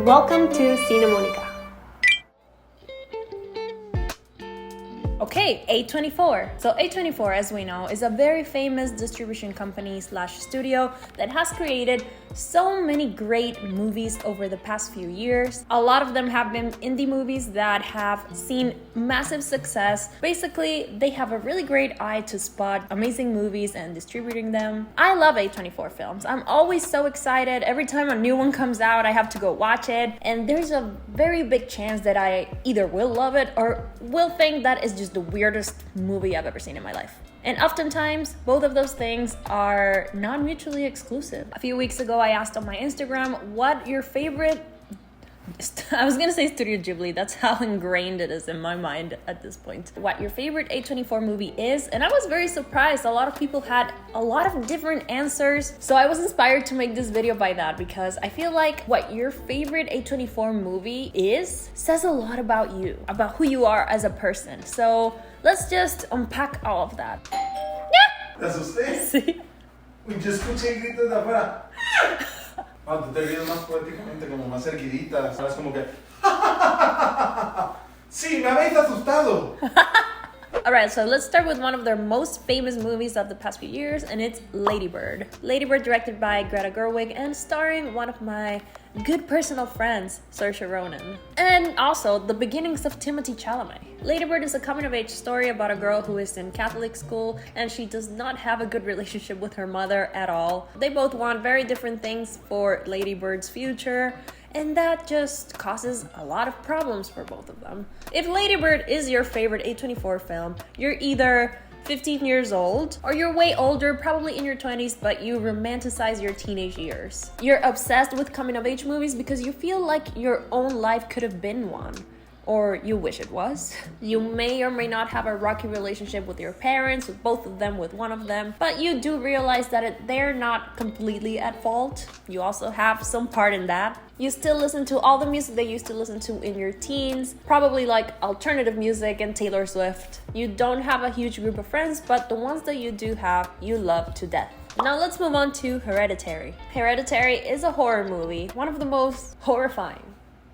Welcome to Cinemonika. Okay, A24. So A24, as we know, is a very famous distribution company / studio that has created so many great movies over the past few years. A lot of them have been indie movies that have seen massive success. Basically, they have a really great eye to spot amazing movies and distributing them. I love A24 films. I'm always so excited. Every time a new one comes out, I have to go watch it. And there's a very big chance that I either will love it or will think that it's just the weirdest movie I've ever seen in my life. And oftentimes, both of those things are not mutually exclusive. A few weeks ago, I asked on my Instagram what your favorite... I was gonna say Studio Ghibli, that's how ingrained it is in my mind at this point. What your favorite A24 movie is, and I was very surprised. A lot of people had a lot of different answers. So I was inspired to make this video by that because I feel like what your favorite A24 movie is says a lot about you, about who you are as a person. So let's just unpack all of that. ¿Te asusté? Sí. Uy, yo escuché gritos de afuera. Tú te ríes más poéticamente, como más erguidita, ¿sabes? Como que... ¡Sí, me habéis asustado! Alright, so let's start with one of their most famous movies of the past few years, and it's Ladybird. Ladybird, directed by Greta Gerwig and starring one of my good personal friends, Saoirse Ronan. And also, the beginnings of Timothée Chalamet. Ladybird is a coming-of-age story about a girl who is in Catholic school and she does not have a good relationship with her mother at all. They both want very different things for Ladybird's future, and that just causes a lot of problems for both of them. If Ladybird is your favorite A24 film, you're either 15 years old, or you're way older, probably in your 20s, but you romanticize your teenage years. You're obsessed with coming-of-age movies because you feel like your own life could have been one. Or you wish it was. You may or may not have a rocky relationship with your parents, with both of them, with one of them, but you do realize that they're not completely at fault. You also have some part in that. You still listen to all the music they used to listen to in your teens, probably like alternative music and Taylor Swift. You don't have a huge group of friends, but the ones that you do have, you love to death. Now let's move on to Hereditary. Hereditary is a horror movie, one of the most horrifying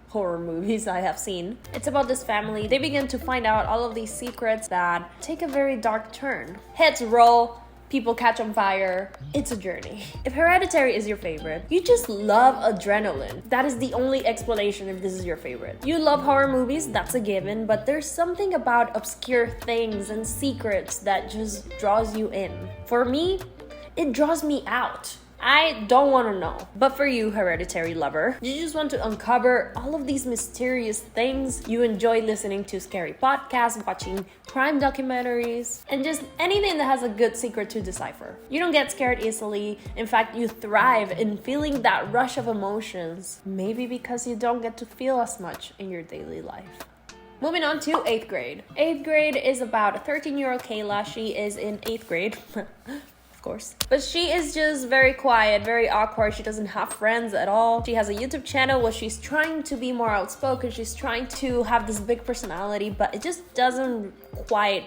horror movies I have seen. It's about this family. They begin to find out all of these secrets that take a very dark turn. Heads roll, people catch on fire. It's a journey. If Hereditary is your favorite, you just love adrenaline. That is the only explanation if this is your favorite. You love horror movies, that's a given, but there's something about obscure things and secrets that just draws you in. For me, it draws me out. I don't want to know. But for you, Hereditary lover, you just want to uncover all of these mysterious things. You enjoy listening to scary podcasts, watching crime documentaries, and just anything that has a good secret to decipher. You don't get scared easily. In fact, you thrive in feeling that rush of emotions. Maybe because you don't get to feel as much in your daily life. Moving on to 8th grade. 8th grade is about a 13-year-old Kayla. She is in 8th grade. Course. But she is just very quiet, very awkward. She doesn't have friends at all. She has a YouTube channel where she's trying to be more outspoken. She's trying to have this big personality, but it just doesn't quite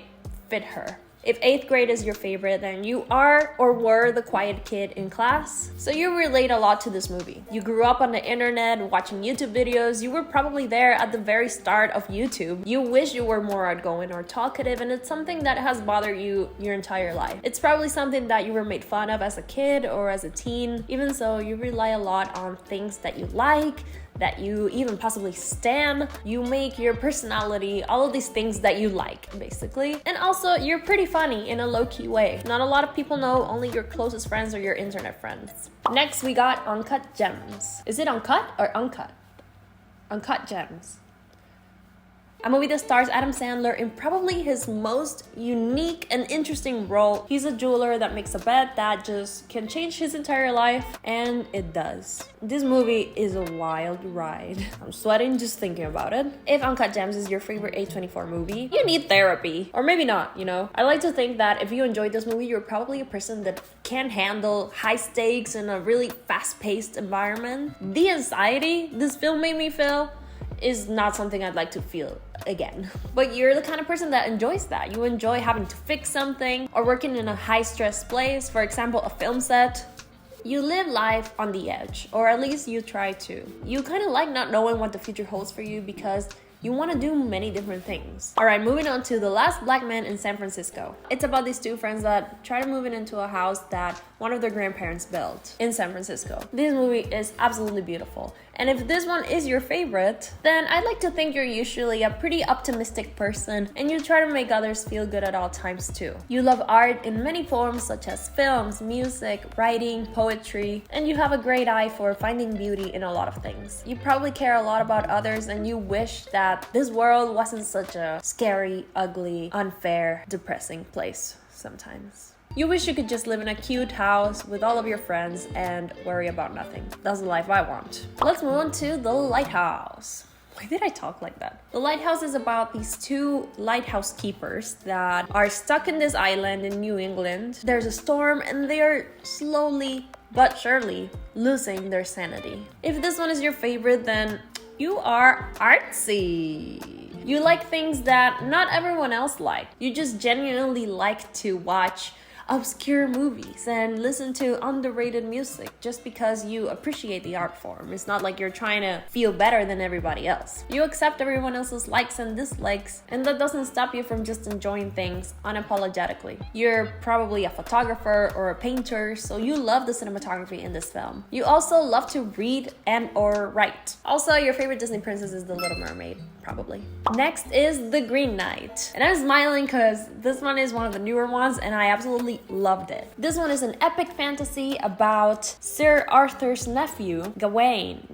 fit her. If 8th grade is your favorite, then you are or were the quiet kid in class. So you relate a lot to this movie. You grew up on the internet watching YouTube videos. You were probably there at the very start of YouTube. You wish you were more outgoing or talkative, and it's something that has bothered you your entire life. It's probably something that you were made fun of as a kid or as a teen. Even so, you rely a lot on things that you like, that you even possibly stan. You make your personality, all of these things that you like, basically. And also, you're pretty funny in a low-key way. Not a lot of people know, only your closest friends or your internet friends. Next, we got Uncut Gems. Is it uncut or uncut? Uncut Gems. A movie that stars Adam Sandler in probably his most unique and interesting role. He's a jeweler that makes a bet that just can change his entire life, and it does. This movie is a wild ride. I'm sweating just thinking about it. If Uncut Gems is your favorite A24 movie, you need therapy. Or maybe not, you know? I like to think that if you enjoyed this movie, you're probably a person that can handle high stakes in a really fast-paced environment. The anxiety this film made me feel is not something I'd like to feel again. But you're the kind of person that enjoys that. You enjoy having to fix something or working in a high-stress place, for example, a film set. You live life on the edge, or at least you try to. You kind of like not knowing what the future holds for you because you want to do many different things. Alright, moving on to The Last Black Man in San Francisco. It's about these two friends that try to move into a house that one of their grandparents built in San Francisco. This movie is absolutely beautiful. And if this one is your favorite, then I'd like to think you're usually a pretty optimistic person and you try to make others feel good at all times too. You love art in many forms such as films, music, writing, poetry, and you have a great eye for finding beauty in a lot of things. You probably care a lot about others and you wish that this world wasn't such a scary, ugly, unfair, depressing place sometimes. You wish you could just live in a cute house with all of your friends and worry about nothing. That's the life I want. Let's move on to The Lighthouse. Why did I talk like that? The Lighthouse is about these two lighthouse keepers that are stuck in this island in New England. There's a storm and they're slowly but surely losing their sanity. If this one is your favorite, then you are artsy. You like things that not everyone else likes. You just genuinely like to watch obscure movies and listen to underrated music just because you appreciate the art form. It's not like you're trying to feel better than everybody else. You accept everyone else's likes and dislikes, and that doesn't stop you from just enjoying things unapologetically. You're probably a photographer or a painter, so you love the cinematography in this film. You also love to read and or write. Also, your favorite Disney princess is The Little Mermaid, probably. Next is The Green Knight. And I'm smiling because this one is one of the newer ones and I absolutely loved it. This one is an epic fantasy about Sir Arthur's nephew, Gawain,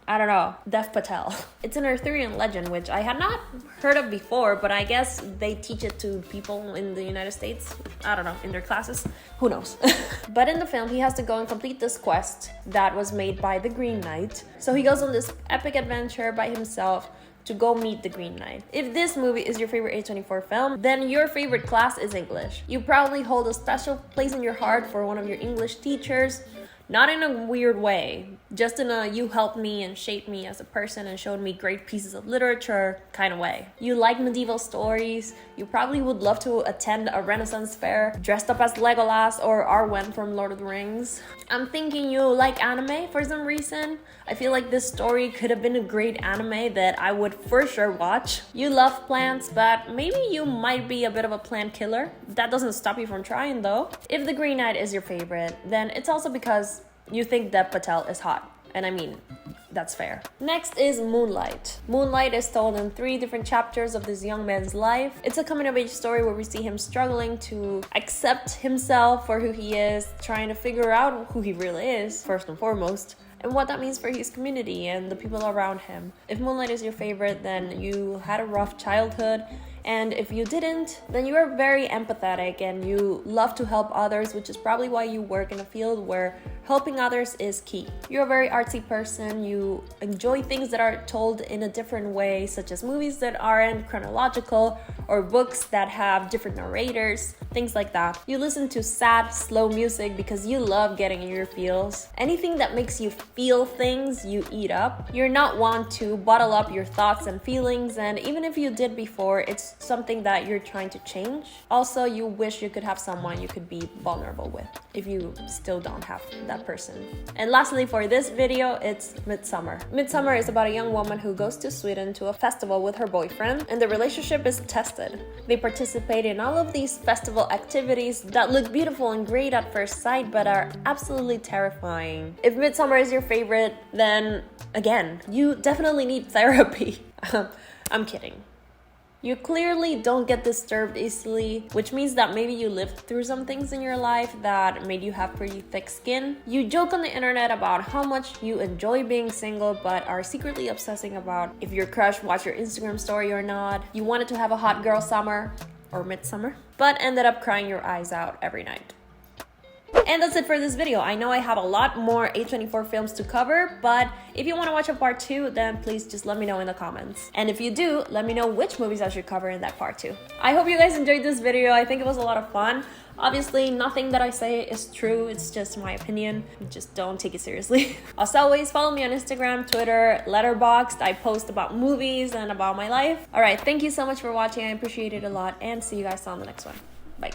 I don't know, Dev Patel. It's an Arthurian legend which I had not heard of before, but I guess they teach it to people in the United States. I don't know, in their classes. Who knows? But in the film, he has to go and complete this quest that was made by the Green Knight. So he goes on this epic adventure by himself to go meet the Green Knight. If this movie is your favorite A24 film, then your favorite class is English. You probably hold a special place in your heart for one of your English teachers. Not in a weird way, just in a you helped me and shaped me as a person and showed me great pieces of literature kind of way. You like medieval stories, you probably would love to attend a Renaissance fair dressed up as Legolas or Arwen from Lord of the Rings. I'm thinking you like anime for some reason. I feel like this story could have been a great anime that I would for sure watch. You love plants, but maybe you might be a bit of a plant killer. That doesn't stop you from trying though. If The Green Knight is your favorite, then it's also because you think Dev Patel is hot. And I mean, that's fair. Next is Moonlight. Moonlight is told in 3 different chapters of this young man's life. It's a coming-of-age story where we see him struggling to accept himself for who he is, trying to figure out who he really is, first and foremost, and what that means for his community and the people around him. If Moonlight is your favorite, then you had a rough childhood. And if you didn't, then you are very empathetic and you love to help others, which is probably why you work in a field where helping others is key. You're a very artsy person, you enjoy things that are told in a different way, such as movies that aren't chronological or books that have different narrators, things like that. You listen to sad, slow music because you love getting in your feels. Anything that makes you feel things, you eat up. You're not one to bottle up your thoughts and feelings, and even if you did before, it's something that you're trying to change. Also, you wish you could have someone you could be vulnerable with if you still don't have that person. And lastly, for this video, it's Midsummer. Midsummer is about a young woman who goes to Sweden to a festival with her boyfriend, and the relationship is tested. They participate in all of these festival activities that look beautiful and great at first sight, but are absolutely terrifying. If Midsummer is your favorite, then again, you definitely need therapy. I'm kidding. You clearly don't get disturbed easily, which means that maybe you lived through some things in your life that made you have pretty thick skin. You joke on the internet about how much you enjoy being single, but are secretly obsessing about if your crush watched your Instagram story or not. You wanted to have a hot girl summer, or midsummer, but ended up crying your eyes out every night. And that's it for this video. I know I have a lot more A24 films to cover, but if you want to watch a part 2, then please just let me know in the comments. And if you do, let me know which movies I should cover in that part 2. I hope you guys enjoyed this video. I think it was a lot of fun. Obviously, nothing that I say is true. It's just my opinion. Just don't take it seriously. As always, follow me on Instagram, Twitter, Letterboxd. I post about movies and about my life. All right, thank you so much for watching. I appreciate it a lot, and see you guys on the next one. Bye.